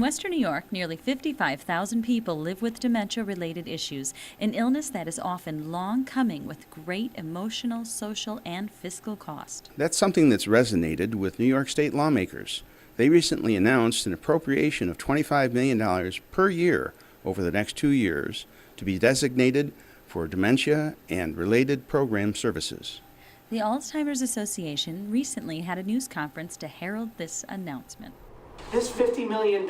Western New York, nearly 55,000 people live with dementia-related issues, an illness that is often long coming with great emotional, social, and fiscal cost. That's something that's resonated with New York State lawmakers. They recently announced an appropriation of $25 million per year over the next 2 years to be designated for dementia and related program services. The Alzheimer's Association recently had a news conference to herald this announcement. This $50 million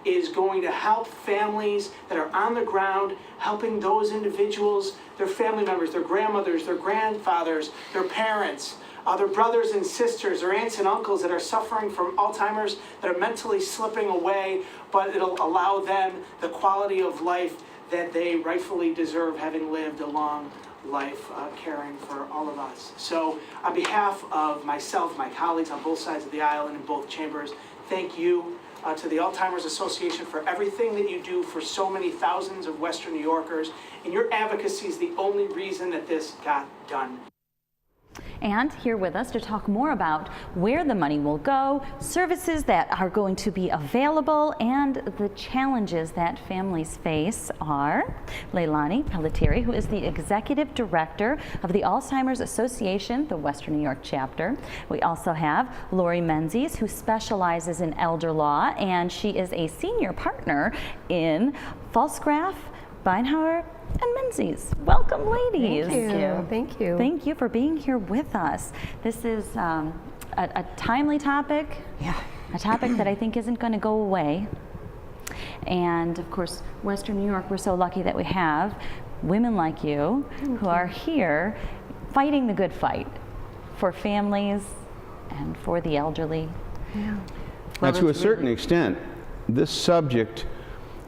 is going to help families that are on the ground, helping those individuals, their family members, their grandmothers, their grandfathers, their parents, their brothers and sisters, their aunts and uncles that are suffering from Alzheimer's, that are mentally slipping away, but it'll allow them the quality of life that they rightfully deserve, having lived a long life caring for all of us. So on behalf of myself, my colleagues on both sides of the aisle and in both chambers, thank you to the Alzheimer's Association for everything that you do for so many thousands of Western New Yorkers. And your advocacy is the only reason that this got done. And here with us to talk more about where the money will go, services that are going to be available, and the challenges that families face are Leilani Pelletieri, who is the Executive Director of the Alzheimer's Association, the Western New York chapter. We also have Lori Menzies, who specializes in elder law, and she is a senior partner in Falsgraf, Beinhauer, and Menzies. Welcome, ladies. Thank you. Thank you. Thank you for being here with us. This is a timely topic, a topic that I think isn't going to go away. And of course, Western New York, we're so lucky that we have women like you who are here fighting the good fight for families and for the elderly. Yeah. Now, to a certain extent, this subject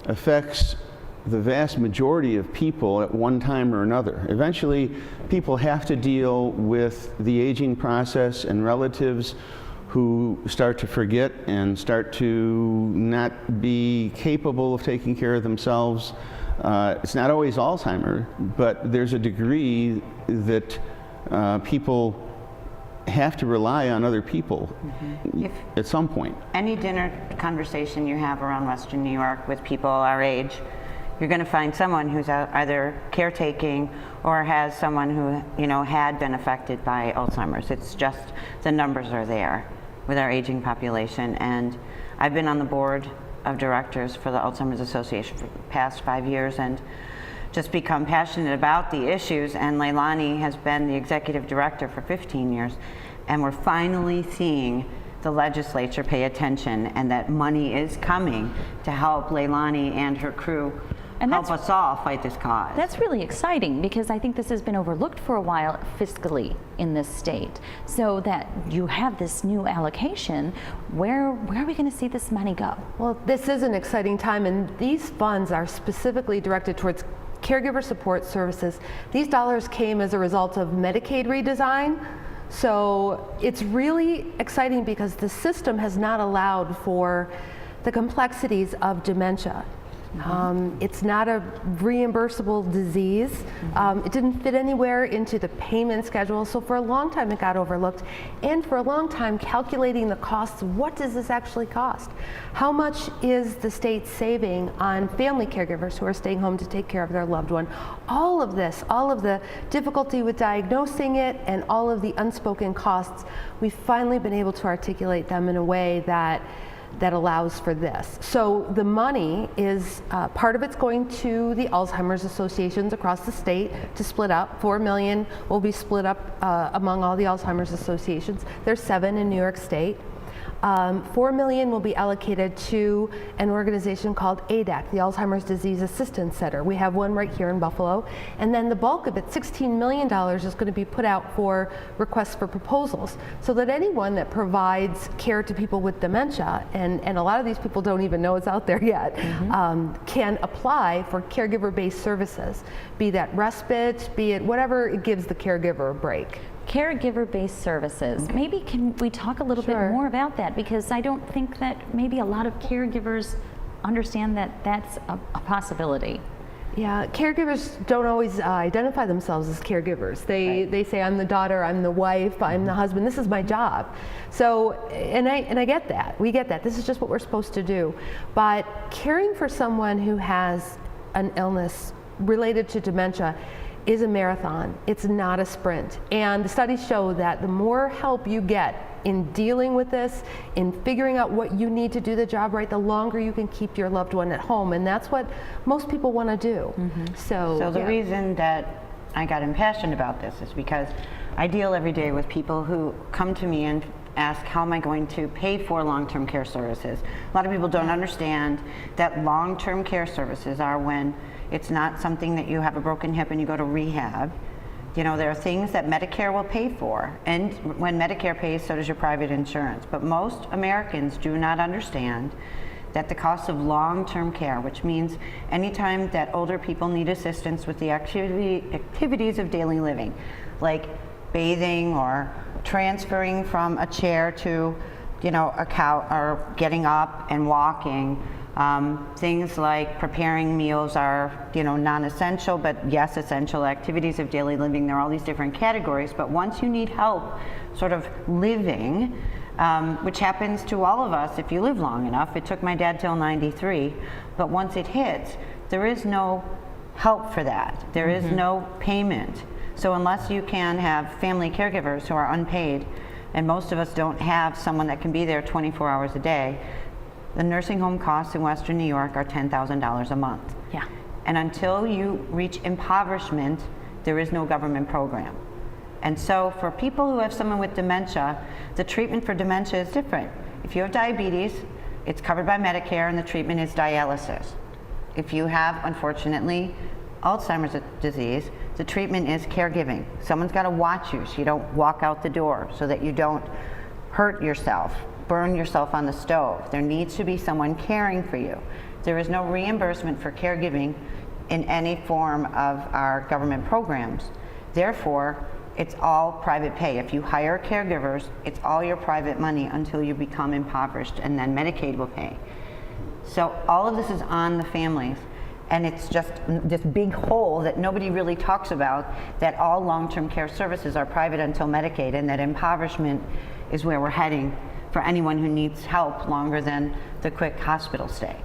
affects the vast majority of people at one time or another. Eventually, people have to deal with the aging process and relatives who start to forget and start to not be capable of taking care of themselves. It's not always Alzheimer's, but there's a degree that people have to rely on other people at some point. Any dinner conversation you have around Western New York with people our age, you're going to find someone who's either caretaking or has someone who, had been affected by Alzheimer's. It's just the numbers are there with our aging population. And I've been on the board of directors for the Alzheimer's Association for the past 5 years and just become passionate about the issues. And Leilani has been the executive director for 15 years. And we're finally seeing the legislature pay attention and that money is coming to help Leilani and her crew and help us all fight this cause. That's really exciting because I think this has been overlooked for a while fiscally in this state. So that you have this new allocation, where are we going to see this money go? Well, this is an exciting time, and these funds are specifically directed towards caregiver support services. These dollars came as a result of Medicaid redesign. So it's really exciting because the system has not allowed for the complexities of dementia. It's not a reimbursable disease. It didn't fit anywhere into the payment schedule, so for a long time it got overlooked. And for a long time, calculating the costs, what does this actually cost? How much is the state saving on family caregivers who are staying home to take care of their loved one? All of this, all of the difficulty with diagnosing it and all of the unspoken costs, we've finally been able to articulate them in a way that allows for this. So the money is, part of it's going to the Alzheimer's associations across the state to split up. $4 million will be split up among all the Alzheimer's associations. There's 7 in New York State. $4 million will be allocated to an organization called ADAC, the Alzheimer's Disease Assistance Center. We have one right here in Buffalo. And then the bulk of it, $16 million, is going to be put out for requests for proposals so that anyone that provides care to people with dementia, and a lot of these people don't even know it's out there yet, can apply for caregiver-based services, be that respite, be it whatever it gives the caregiver a break. Caregiver-based services. Maybe can we talk a little bit more about that, because I don't think that maybe a lot of caregivers understand that that's a possibility. Yeah, caregivers don't always identify themselves as caregivers. They say, I'm the daughter, I'm the wife, I'm the husband, this is my job. So, and I get that, we get that, this is just what we're supposed to do. But caring for someone who has an illness related to dementia is a marathon, it's not a sprint. And the studies show that the more help you get in dealing with this, in figuring out what you need to do the job right, the longer you can keep your loved one at home, and that's what most people want to do. So the reason that I got impassioned about this is because I deal every day with people who come to me and ask, how am I going to pay for long-term care services? A lot of people don't understand that long-term care services are when it's not something that you have a broken hip and you go to rehab. You know, there are things that Medicare will pay for, and when Medicare pays, so does your private insurance. But most Americans do not understand that the cost of long-term care, which means anytime that older people need assistance with the activities of daily living, like bathing or transferring from a chair to, you know, a couch, or getting up and walking. Things like preparing meals are, you know, non-essential, but yes, essential activities of daily living. There are all these different categories, but once you need help sort of living, which happens to all of us if you live long enough. It took my dad till 93, but once it hits, there is no help for that. There is no payment. So unless you can have family caregivers who are unpaid, and most of us don't have someone that can be there 24 hours a day, the nursing home costs in Western New York are $10,000 a month. Yeah. And until you reach impoverishment, there is no government program. And so for people who have someone with dementia, the treatment for dementia is different. If you have diabetes, it's covered by Medicare and the treatment is dialysis. If you have, unfortunately, Alzheimer's disease, the treatment is caregiving. Someone's got to watch you so you don't walk out the door, so that you don't hurt yourself, burn yourself on the stove. There needs to be someone caring for you. There is no reimbursement for caregiving in any form of our government programs. Therefore, it's all private pay. If you hire caregivers, it's all your private money until you become impoverished, and then Medicaid will pay. So all of this is on the families, and it's just this big hole that nobody really talks about, that all long-term care services are private until Medicaid, and that impoverishment is where we're heading for anyone who needs help longer than the quick hospital stay.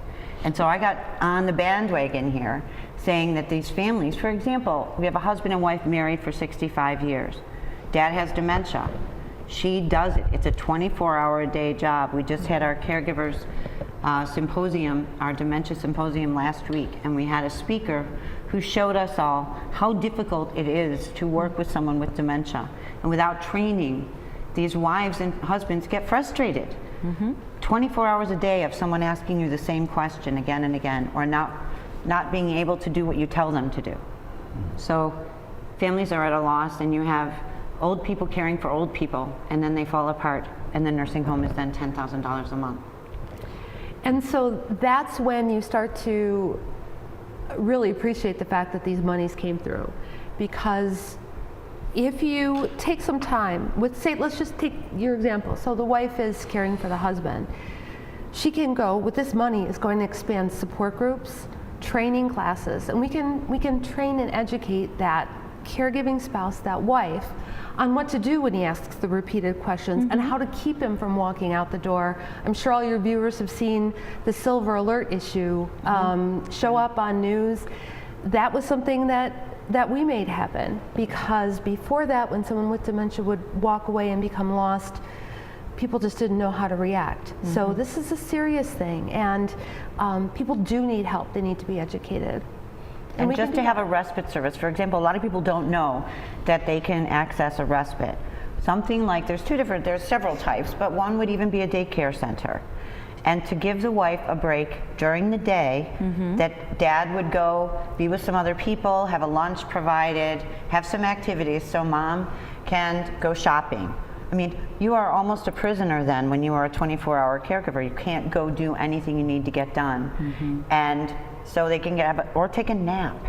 And so I got on the bandwagon here saying that these families, for example, we have a husband and wife married for 65 years. Dad has dementia. She does it. It's a 24-hour-a-day job. We just had our caregivers symposium, our dementia symposium last week, and we had a speaker who showed us all how difficult it is to work with someone with dementia. And without training, these wives and husbands get frustrated. 24 hours a day of someone asking you the same question again and again, or not being able to do what you tell them to do. So families are at a loss, and you have old people caring for old people, and then they fall apart, and the nursing home is then $10,000 a month. And so that's when you start to really appreciate the fact that these monies came through, because if you take some time with, say, let's just take your example. So the wife is caring for the husband. She can go, with this money, is going to expand support groups, training classes, and we can train and educate that caregiving spouse, that wife, on what to do when he asks the repeated questions and how to keep him from walking out the door. I'm sure all your viewers have seen the Silver Alert issue show up on news. That was something that we made happen, because before that, when someone with dementia would walk away and become lost, people just didn't know how to react. So this is a serious thing, and people do need help. They need to be educated. And just to have a respite service, for example, a lot of people don't know that they can access a respite. Something like, there's several types, but one would even be a daycare center. And to give the wife a break during the day, that dad would go be with some other people, have a lunch provided, have some activities so mom can go shopping. I mean, you are almost a prisoner then when you are a 24-hour caregiver. You can't go do anything you need to get done. And so they can or take a nap.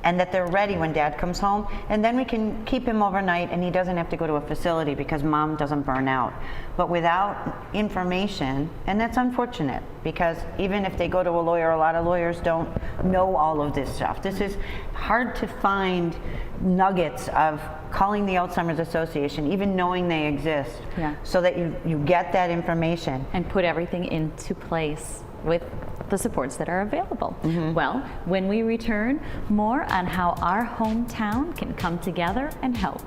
and that they're ready when dad comes home, and then we can keep him overnight and he doesn't have to go to a facility because mom doesn't burn out. But without information, and that's unfortunate, because even if they go to a lawyer, a lot of lawyers don't know all of this stuff. This is hard to find nuggets of calling the Alzheimer's Association, even knowing they exist, so that you get that information. And put everything into place with the supports that are available. Well, when we return, more on how our hometown can come together and help.